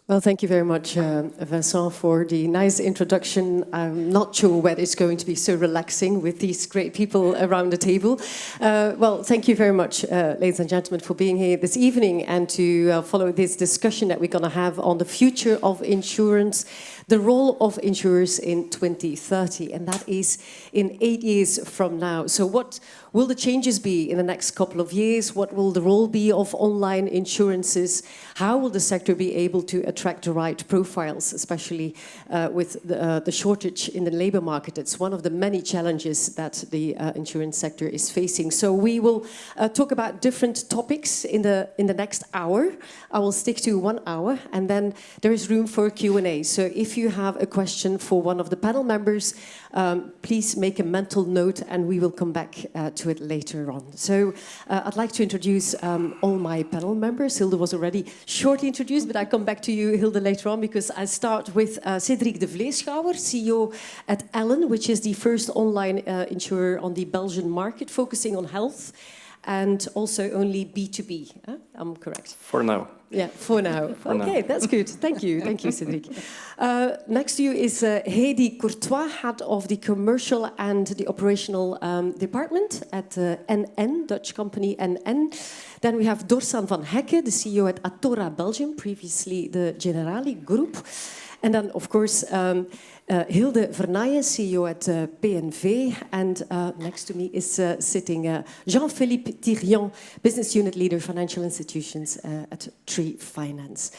Well, thank you very much, Vincent, for the nice introduction. I'm not sure whether it's going to be so relaxing with these great people around the table. Well, thank you very much, ladies and gentlemen, for being here this evening and to follow this discussion that we're going to have on the future of insurance, the role of insurers in 2030, and that is in 8 years from now. So what will the changes be in the next couple of years? What will the role be of online insurances? How will the sector be able to attract the right profiles, especially with the shortage in the labor market? It's one of the many challenges that the insurance sector is facing. So we will talk about different topics in the next hour. I will stick to 1 hour, and then there is room for Q&A. So if you have a question for one of the panel members, please make a mental note, and we will come back to it later on. So I'd like to introduce all my panel members. Hilde was already shortly introduced, but I come back to you, Hilde, later on, because I start with Cedric de Vleeschauwer, CEO at Allen, which is the first online insurer on the Belgian market, focusing on health and also only B2B. I'm correct? For now. Yeah, for now. Okay, that's good. Thank you, Cedric. Next to you is Heidi Cortois, head of the commercial and the operational department at NN, Dutch company NN. Then we have Dorsan van Hecke, the CEO at Athora Belgium, previously the Generali Group. And then, of course, Hilde Vernaillen, CEO at PNV. And next to me is sitting Jean-Philippe Thirion, Business Unit Leader, Financial Institutions at TriFinance.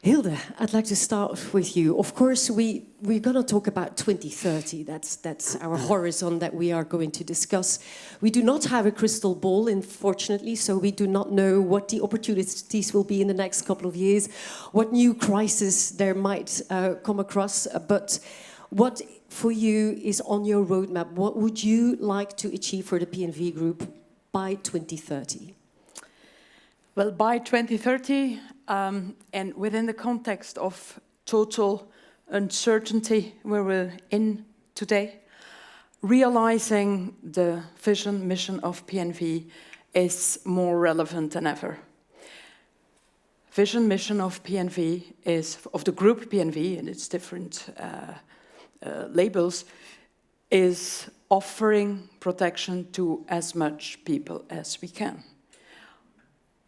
Hilde, I'd like to start with you. Of course, we're going to talk about 2030. That's our horizon that we are going to discuss. We do not have a crystal ball, unfortunately, so we do not know what the opportunities will be in the next couple of years, what new crisis there might come across. But what, for you, is on your roadmap? What would you like to achieve for the PNV Group by 2030? Well, by 2030, and within the context of total uncertainty where we're in today, realizing the vision, mission of PNV is more relevant than ever. Vision, mission of PNV is, of the group PNV and its different labels, is offering protection to as much people as we can.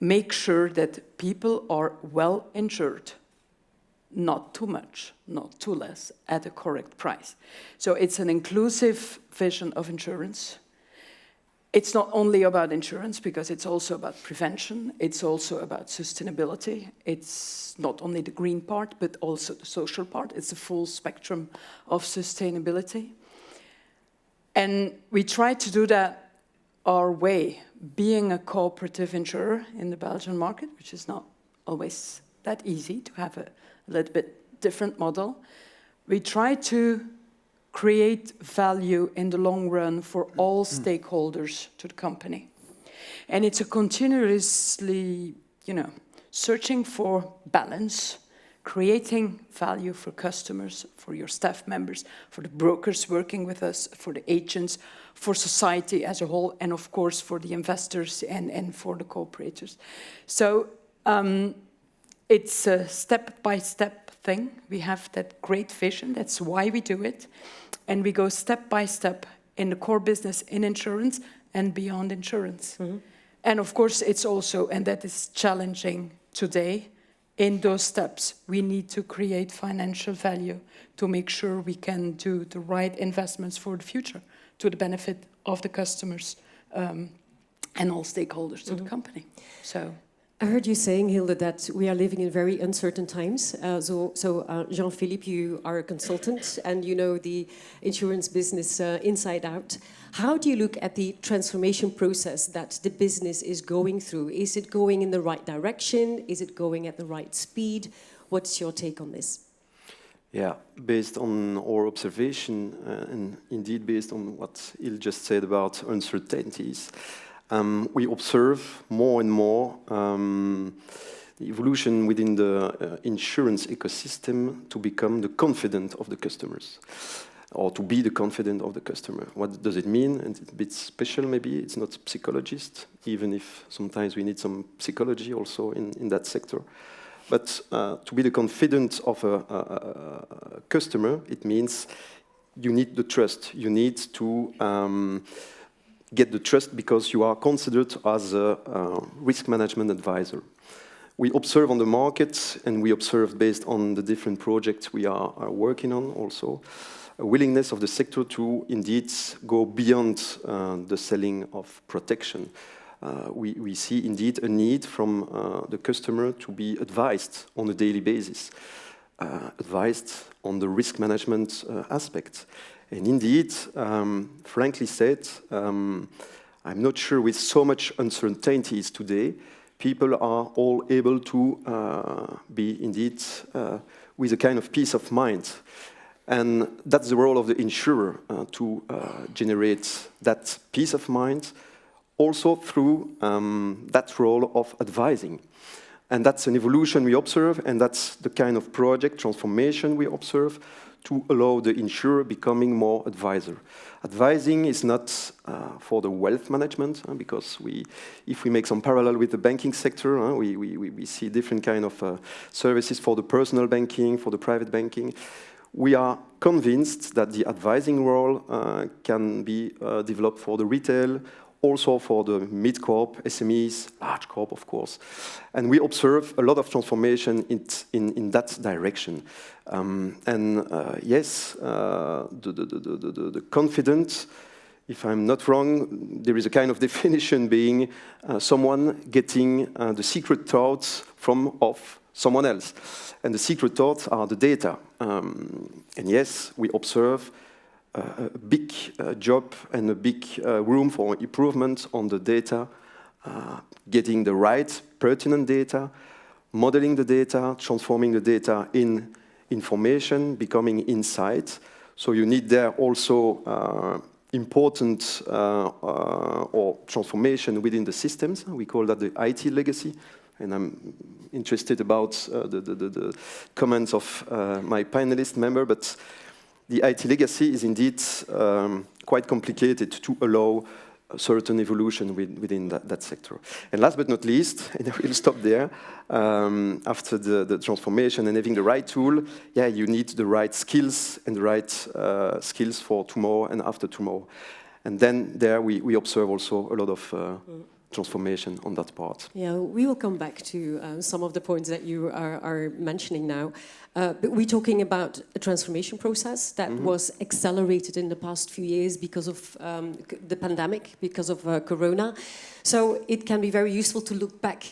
Make sure that people are well insured, not too much, not too less, at a correct price. So it's an inclusive vision of insurance. It's not only about insurance, because it's also about prevention. It's also about sustainability. It's not only the green part, but also the social part. It's a full spectrum of sustainability. And we try to do that our way, being a cooperative insurer in the Belgian market, which is not always that easy to have a little bit different model. We try to create value in the long run for all stakeholders to the company. And it's a continuously, searching for balance, creating value for customers, for your staff members, for the brokers working with us, for the agents, for society as a whole, and of course for the investors and for the cooperators. So it's a step-by-step thing. We have that great vision. That's why we do it. And we go step by step in the core business in insurance and beyond insurance. Mm-hmm. And of course, it's also, and that is challenging today, in those steps, we need to create financial value to make sure we can do the right investments for the future to the benefit of the customers and all stakeholders to the company. So I heard you saying, Hilde, that we are living in very uncertain times. So Jean-Philippe, you are a consultant and you know the insurance business inside out. How do you look at the transformation process that the business is going through? Is it going in the right direction? Is it going at the right speed? What's your take on this? Yeah, based on our observation and indeed based on what Hilde just said about uncertainties, we observe more and more the evolution within the insurance ecosystem to become the confidant of the customers, or to be the confidant of the customer. What does it mean? And it's a bit special maybe, it's not psychologist, even if sometimes we need some psychology also in that sector. But to be the confidant of a customer, it means you need the trust. You need to get the trust because you are considered as a risk management advisor. We observe on the market, and we observe based on the different projects we are working on also, a willingness of the sector to indeed go beyond the selling of protection. We see indeed a need from the customer to be advised on a daily basis, advised on the risk management aspect. And indeed, frankly said, I'm not sure with so much uncertainties today, people are all able to be indeed with a kind of peace of mind. And that's the role of the insurer, to generate that peace of mind, also through that role of advising. And that's an evolution we observe, and that's the kind of project transformation we observe to allow the insurer becoming more advisor. Advising is not for the wealth management, because if we make some parallel with the banking sector, we see different kind of services for the personal banking, for the private banking. We are convinced that the advising role can be developed for the retail, also for the mid-corp, SMEs, large corp, of course. And we observe a lot of transformation in that direction. Yes, the confident, if I'm not wrong, there is a kind of definition being someone getting the secret thoughts of someone else. And the secret thoughts are the data. And yes, we observe a big job and a big room for improvement on the data, getting the right pertinent data, modeling the data, transforming the data in information, becoming insight. So you need there also important or transformation within the systems. We call that the IT legacy. And I'm interested about the comments of my panelist member, but the IT legacy is indeed quite complicated to allow a certain evolution within that sector. And last but not least, and I will stop there, after the transformation and having the right tool, yeah, you need the right skills and the right skills for tomorrow and after tomorrow. And then there we observe also a lot of transformation on that part. Yeah, we will come back to some of the points that you are mentioning now. But we're talking about a transformation process that was accelerated in the past few years because of the pandemic, because of Corona. So it can be very useful to look back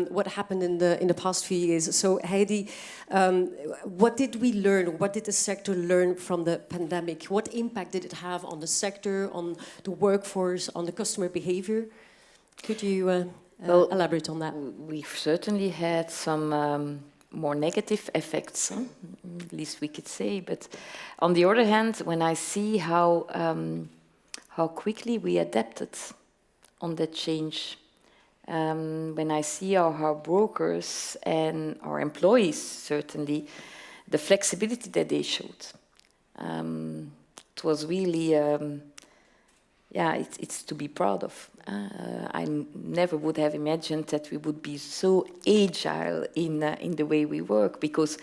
what happened in the past few years. So Heidi, what did we learn? What did the sector learn from the pandemic? What impact did it have on the sector, on the workforce, on the customer behavior? Could you elaborate on that? We've certainly had some more negative effects, at least we could say. But on the other hand, when I see how quickly we adapted on that change, when I see our brokers and our employees, certainly, the flexibility that they showed, it was really, it's to be proud of. I never would have imagined that we would be so agile in the way we work, because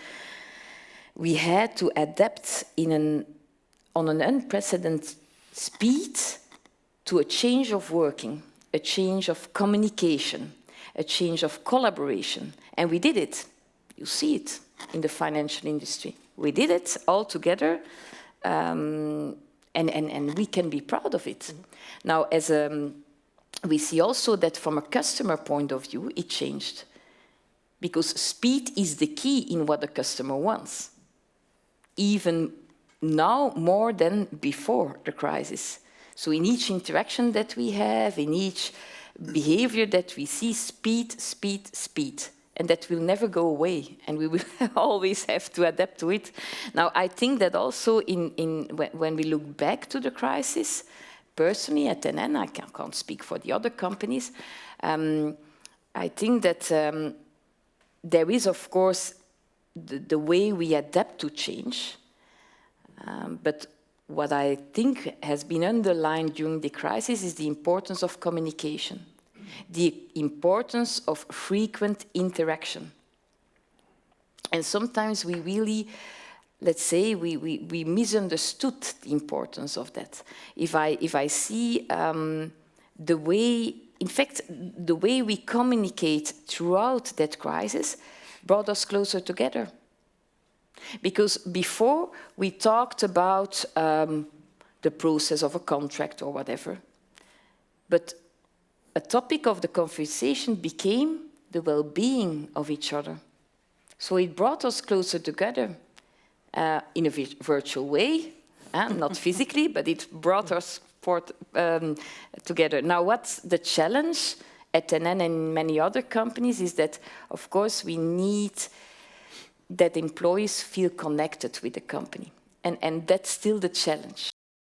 we had to adapt on an unprecedented speed to a change of working, a change of communication, a change of collaboration. And we did it. You see it in the financial industry. We did it all together, and we can be proud of it. Now, we see also that from a customer point of view, it changed. Because speed is the key in what the customer wants. Even now, more than before the crisis. So in each interaction that we have, in each behavior that we see, speed, speed, speed. And that will never go away. And we will always have to adapt to it. Now, I think that also when we look back to the crisis, personally, at NN, I can't speak for the other companies, I think that there is, of course, the way we adapt to change. But what I think has been underlined during the crisis is the importance of communication, the importance of frequent interaction. And sometimes we really, let's say, we misunderstood the importance of that. If I see the way, in fact, the way we communicate throughout that crisis brought us closer together. Because before we talked about the process of a contract or whatever, but a topic of the conversation became the well-being of each other. So it brought us closer together in a virtual way, not physically, but it brought us together. Now, what's the challenge at NN and many other companies is that, of course, we need that employees feel connected with the company. And that's still the challenge.